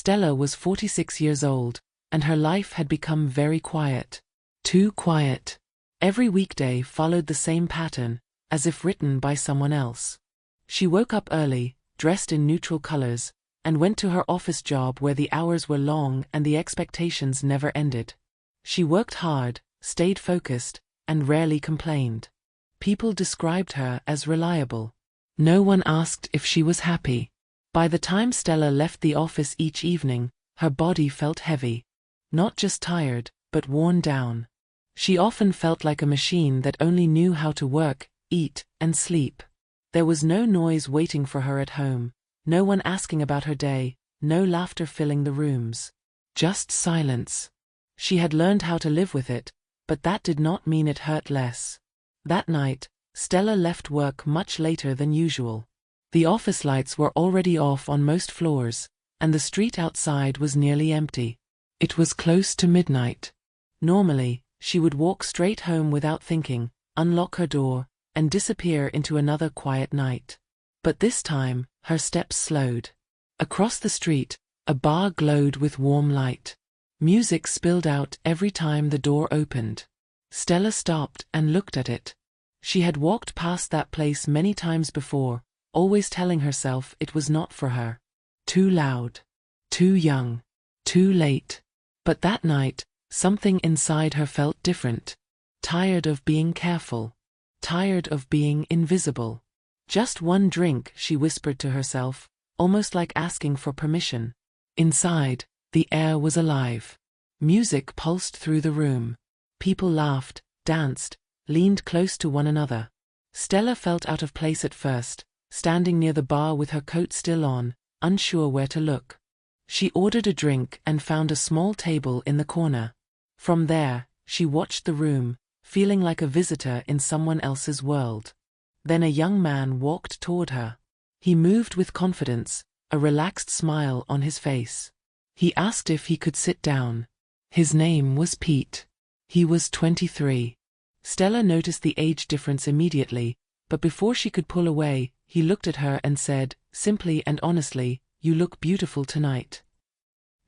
Stella was 46 years old, and her life had become very quiet. Too quiet. Every weekday followed the same pattern, as if written by someone else. She woke up early, dressed in neutral colors, and went to her office job where the hours were long and the expectations never ended. She worked hard, stayed focused, and rarely complained. People described her as reliable. No one asked if she was happy. By the time Stella left the office each evening, her body felt heavy. Not just tired, but worn down. She often felt like a machine that only knew how to work, eat, and sleep. There was no noise waiting for her at home, no one asking about her day, no laughter filling the rooms. Just silence. She had learned how to live with it, but that did not mean it hurt less. That night, Stella left work much later than usual. The office lights were already off on most floors, and the street outside was nearly empty. It was close to midnight. Normally, she would walk straight home without thinking, unlock her door, and disappear into another quiet night. But this time, her steps slowed. Across the street, a bar glowed with warm light. Music spilled out every time the door opened. Stella stopped and looked at it. She had walked past that place many times before, always telling herself it was not for her. Too loud. Too young. Too late. But that night, something inside her felt different. Tired of being careful. Tired of being invisible. Just one drink, she whispered to herself, almost like asking for permission. Inside, the air was alive. Music pulsed through the room. People laughed, danced, leaned close to one another. Stella felt out of place at first, standing near the bar with her coat still on, unsure where to look. She ordered a drink and found a small table in the corner. From there, she watched the room, feeling like a visitor in someone else's world. Then a young man walked toward her. He moved with confidence, a relaxed smile on his face. He asked if he could sit down. His name was Pete. He was 23. Stella noticed the age difference immediately, but before she could pull away, he looked at her and said, simply and honestly, "You look beautiful tonight."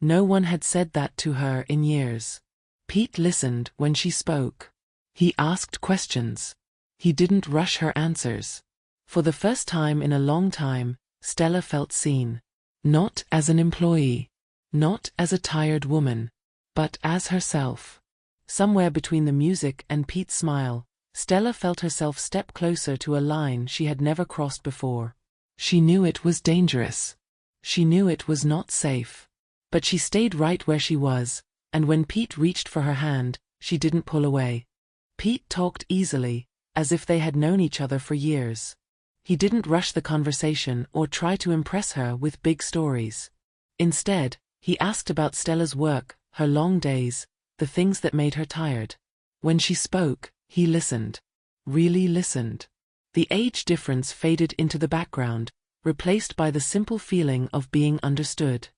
No one had said that to her in years. Pete listened when she spoke. He asked questions. He didn't rush her answers. For the first time in a long time, Stella felt seen. Not as an employee. Not as a tired woman. But as herself. Somewhere between the music and Pete's smile, Stella felt herself step closer to a line she had never crossed before. She knew it was dangerous. She knew it was not safe. But she stayed right where she was, and when Pete reached for her hand, she didn't pull away. Pete talked easily, as if they had known each other for years. He didn't rush the conversation or try to impress her with big stories. Instead, he asked about Stella's work, her long days, the things that made her tired. When she spoke, he listened. Really listened. The age difference faded into the background, replaced by the simple feeling of being understood.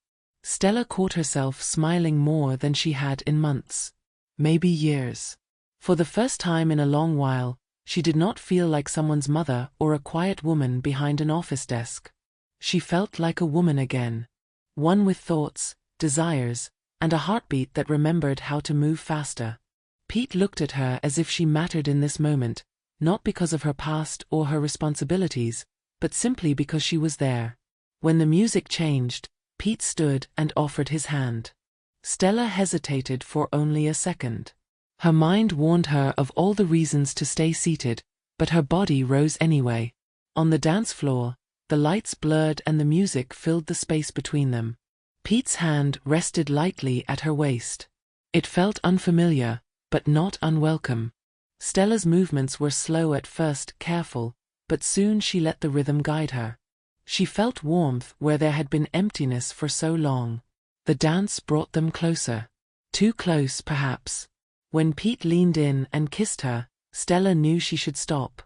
Stella caught herself smiling more than she had in months. Maybe years. For the first time in a long while, she did not feel like someone's mother or a quiet woman behind an office desk. She felt like a woman again. One with thoughts, desires, and a heartbeat that remembered how to move faster. Pete looked at her as if she mattered in this moment, not because of her past or her responsibilities, but simply because she was there. When the music changed, Pete stood and offered his hand. Stella hesitated for only a second. Her mind warned her of all the reasons to stay seated, but her body rose anyway. On the dance floor, the lights blurred and the music filled the space between them. Pete's hand rested lightly at her waist. It felt unfamiliar, but not unwelcome. Stella's movements were slow at first, careful, but soon she let the rhythm guide her. She felt warmth where there had been emptiness for so long. The dance brought them closer. Too close, perhaps. When Pete leaned in and kissed her, Stella knew she should stop.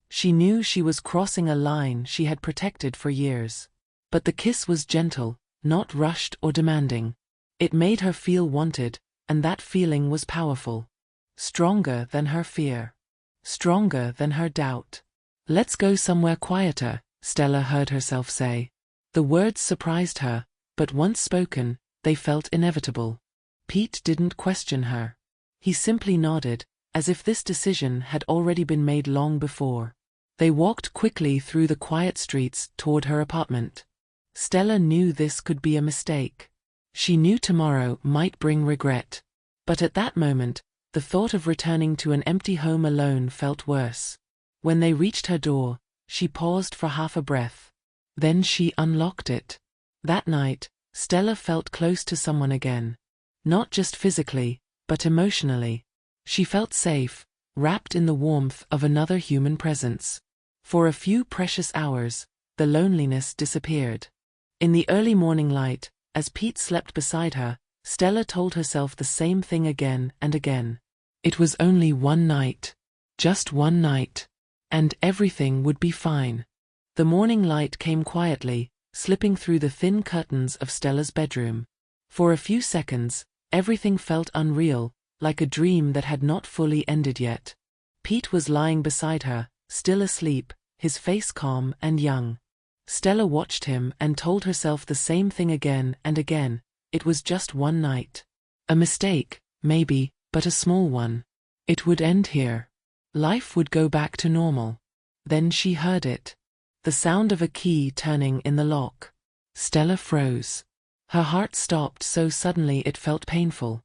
She knew she was crossing a line she had protected for years. But the kiss was gentle, not rushed or demanding. It made her feel wanted, and that feeling was powerful. Stronger than her fear. Stronger than her doubt. "Let's go somewhere quieter," Stella heard herself say. The words surprised her, but once spoken, they felt inevitable. Pete didn't question her. He simply nodded, as if this decision had already been made long before. They walked quickly through the quiet streets toward her apartment. Stella knew this could be a mistake. She knew tomorrow might bring regret. But at that moment, the thought of returning to an empty home alone felt worse. When they reached her door, she paused for half a breath. Then she unlocked it. That night, Stella felt close to someone again. Not just physically, but emotionally. She felt safe, wrapped in the warmth of another human presence. For a few precious hours, the loneliness disappeared. In the early morning light, as Pete slept beside her, Stella told herself the same thing again and again. It was only one night. Just one night. And everything would be fine. The morning light came quietly, slipping through the thin curtains of Stella's bedroom. For a few seconds, everything felt unreal, like a dream that had not fully ended yet. Pete was lying beside her, still asleep, his face calm and young. Stella watched him and told herself the same thing again and again. It was just one night. A mistake, maybe, but a small one. It would end here. Life would go back to normal. Then she heard it. The sound of a key turning in the lock. Stella froze. Her heart stopped so suddenly it felt painful.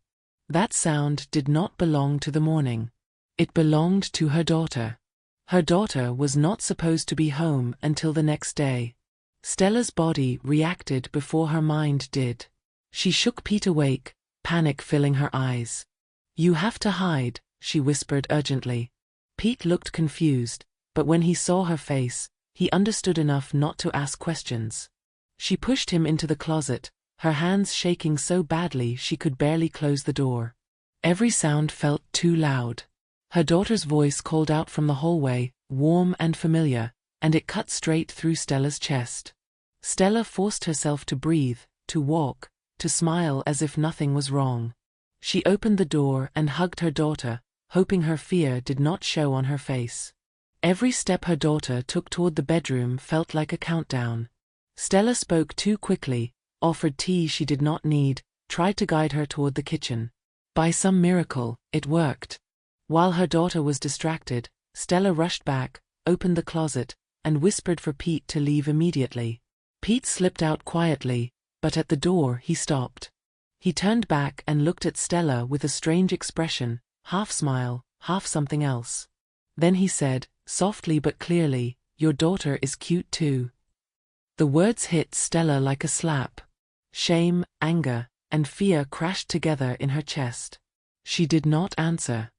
That sound did not belong to the morning. It belonged to her daughter. Her daughter was not supposed to be home until the next day. Stella's body reacted before her mind did. She shook Pete awake, panic filling her eyes. "You have to hide," she whispered urgently. Pete looked confused, but when he saw her face, he understood enough not to ask questions. She pushed him into the closet, her hands shaking so badly she could barely close the door. Every sound felt too loud. Her daughter's voice called out from the hallway, warm and familiar, and it cut straight through Stella's chest. Stella forced herself to breathe, to walk, to smile as if nothing was wrong. She opened the door and hugged her daughter, hoping her fear did not show on her face. Every step her daughter took toward the bedroom felt like a countdown. Stella spoke too quickly, offered tea she did not need, tried to guide her toward the kitchen. By some miracle, it worked. While her daughter was distracted, Stella rushed back, opened the closet, and whispered for Pete to leave immediately. Pete slipped out quietly, but at the door he stopped. He turned back and looked at Stella with a strange expression, half smile, half something else. Then he said, softly but clearly, "Your daughter is cute too." The words hit Stella like a slap. Shame, anger, and fear crashed together in her chest. She did not answer.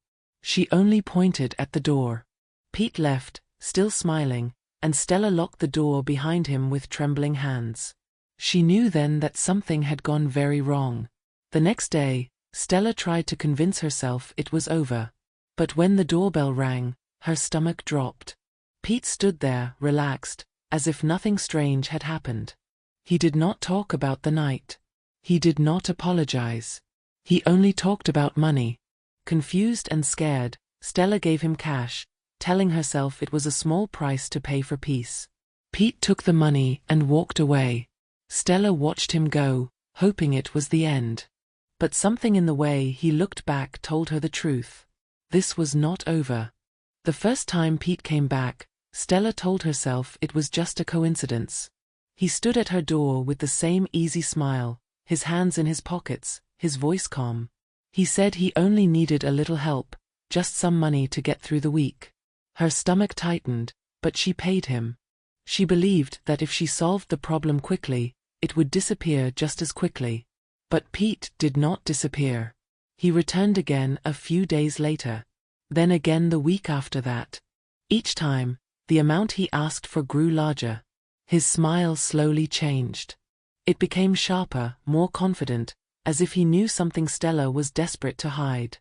She only pointed at the door. Pete left, still smiling, and Stella locked the door behind him with trembling hands. She knew then that something had gone very wrong. The next day, Stella tried to convince herself it was over. But when the doorbell rang, her stomach dropped. Pete stood there, relaxed, as if nothing strange had happened. He did not talk about the night. He did not apologize. He only talked about money. Confused and scared, Stella gave him cash, telling herself it was a small price to pay for peace. Pete took the money and walked away. Stella watched him go, hoping it was the end. But something in the way he looked back told her the truth. This was not over. The first time Pete came back, Stella told herself it was just a coincidence. He stood at her door with the same easy smile, his hands in his pockets, his voice calm. He said he only needed a little help, just some money to get through the week. Her stomach tightened, but she paid him. She believed that if she solved the problem quickly, it would disappear just as quickly. But Pete did not disappear. He returned again a few days later. Then again the week after that. Each time, the amount he asked for grew larger. His smile slowly changed. It became sharper, more confident, as if he knew something Stella was desperate to hide.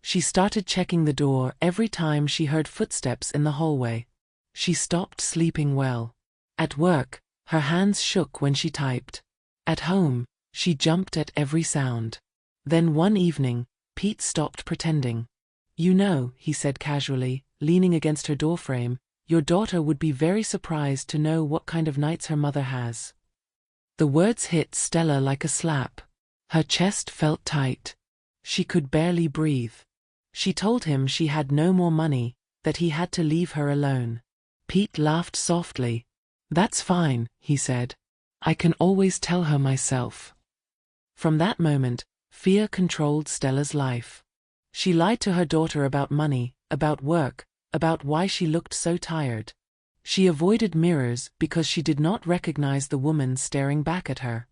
She started checking the door every time she heard footsteps in the hallway. She stopped sleeping well. At work, her hands shook when she typed. At home, she jumped at every sound. Then one evening, Pete stopped pretending. "You know," he said casually, leaning against her doorframe, "your daughter would be very surprised to know what kind of nights her mother has." The words hit Stella like a slap. Her chest felt tight. She could barely breathe. She told him she had no more money, that he had to leave her alone. Pete laughed softly. "That's fine," he said. "I can always tell her myself." From that moment, fear controlled Stella's life. She lied to her daughter about money, about work, about why she looked so tired. She avoided mirrors because she did not recognize the woman staring back at her.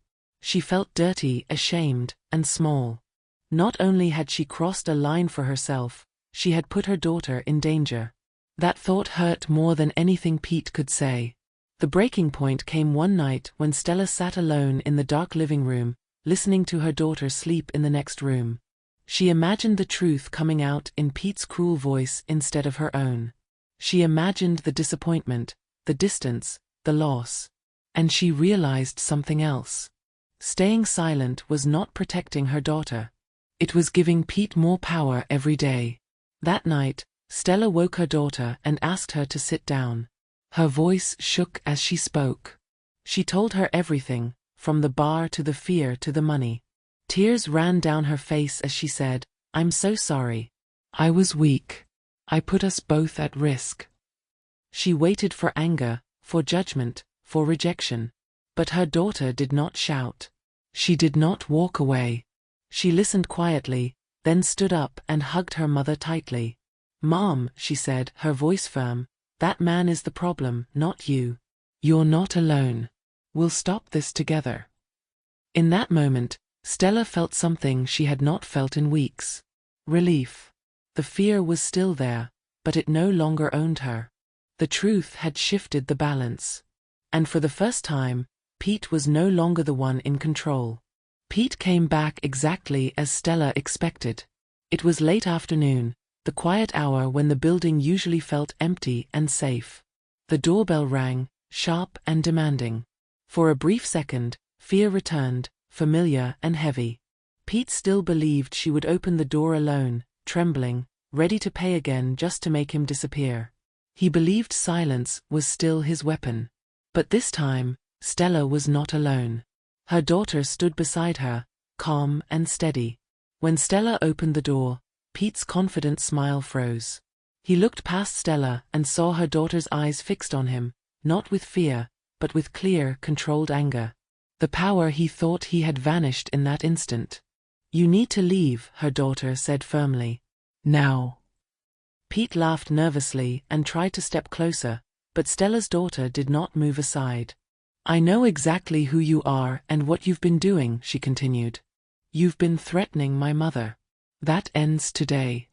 She felt dirty, ashamed, and small. Not only had she crossed a line for herself, she had put her daughter in danger. That thought hurt more than anything Pete could say. The breaking point came one night when Stella sat alone in the dark living room, listening to her daughter sleep in the next room. She imagined the truth coming out in Pete's cruel voice instead of her own. She imagined the disappointment, the distance, the loss. And she realized something else. Staying silent was not protecting her daughter. It was giving Pete more power every day. That night, Stella woke her daughter and asked her to sit down. Her voice shook as she spoke. She told her everything, from the bar to the fear to the money. Tears ran down her face as she said, "I'm so sorry. I was weak. I put us both at risk." She waited for anger, for judgment, for rejection. But her daughter did not shout. She did not walk away. She listened quietly, then stood up and hugged her mother tightly. "Mom," she said, her voice firm, "that man is the problem, not you. You're not alone. We'll stop this together." In that moment, Stella felt something she had not felt in weeks. Relief. The fear was still there, but it no longer owned her. The truth had shifted the balance. And for the first time, Pete was no longer the one in control. Pete came back exactly as Stella expected. It was late afternoon, the quiet hour when the building usually felt empty and safe. The doorbell rang, sharp and demanding. For a brief second, fear returned, familiar and heavy. Pete still believed she would open the door alone, trembling, ready to pay again just to make him disappear. He believed silence was still his weapon. But this time, Stella was not alone. Her daughter stood beside her, calm and steady. When Stella opened the door, Pete's confident smile froze. He looked past Stella and saw her daughter's eyes fixed on him, not with fear, but with clear, controlled anger. The power he thought he had vanished in that instant. "You need to leave," her daughter said firmly. "Now." Pete laughed nervously and tried to step closer, but Stella's daughter did not move aside. "I know exactly who you are and what you've been doing," she continued. "You've been threatening my mother. That ends today."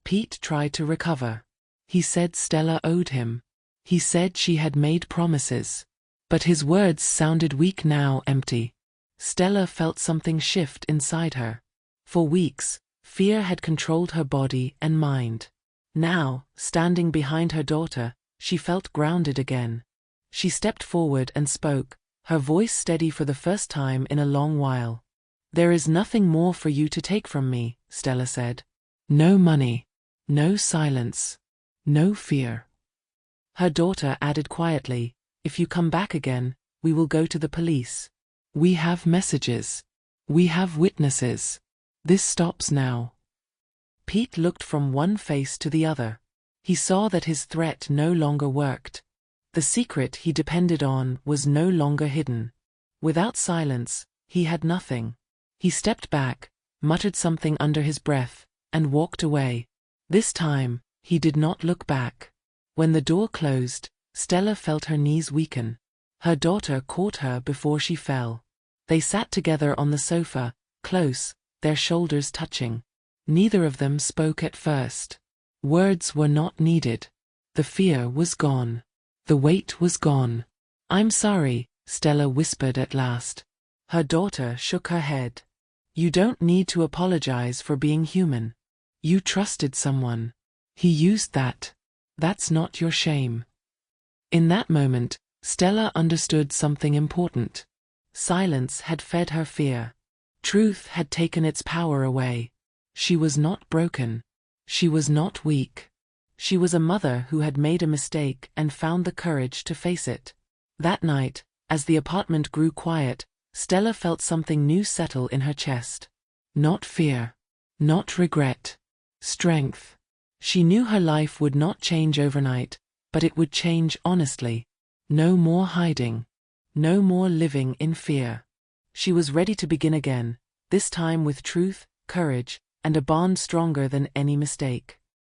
Pete tried to recover. He said Stella owed him. He said she had made promises. But his words sounded weak now, empty. Stella felt something shift inside her. For weeks, fear had controlled her body and mind. Now, standing behind her daughter, she felt grounded again. She stepped forward and spoke, her voice steady for the first time in a long while. "There is nothing more for you to take from me," Stella said. "No money. No silence. No fear." Her daughter added quietly, "If you come back again, we will go to the police. We have messages. We have witnesses. This stops now." Pete looked from one face to the other. He saw that his threat no longer worked. The secret he depended on was no longer hidden. Without silence, he had nothing. He stepped back, muttered something under his breath, and walked away. This time, he did not look back. When the door closed, Stella felt her knees weaken. Her daughter caught her before she fell. They sat together on the sofa, close, their shoulders touching. Neither of them spoke at first. Words were not needed. The fear was gone. The weight was gone. "I'm sorry," Stella whispered at last. Her daughter shook her head. "You don't need to apologize for being human. You trusted someone. He used that. That's not your shame." In that moment, Stella understood something important. Silence had fed her fear. Truth had taken its power away. She was not broken. She was not weak. She was a mother who had made a mistake and found the courage to face it. That night, as the apartment grew quiet, Stella felt something new settle in her chest. Not fear. Not regret. Strength. She knew her life would not change overnight, but it would change honestly. No more hiding. No more living in fear. She was ready to begin again, this time with truth, courage, and a bond stronger than any mistake.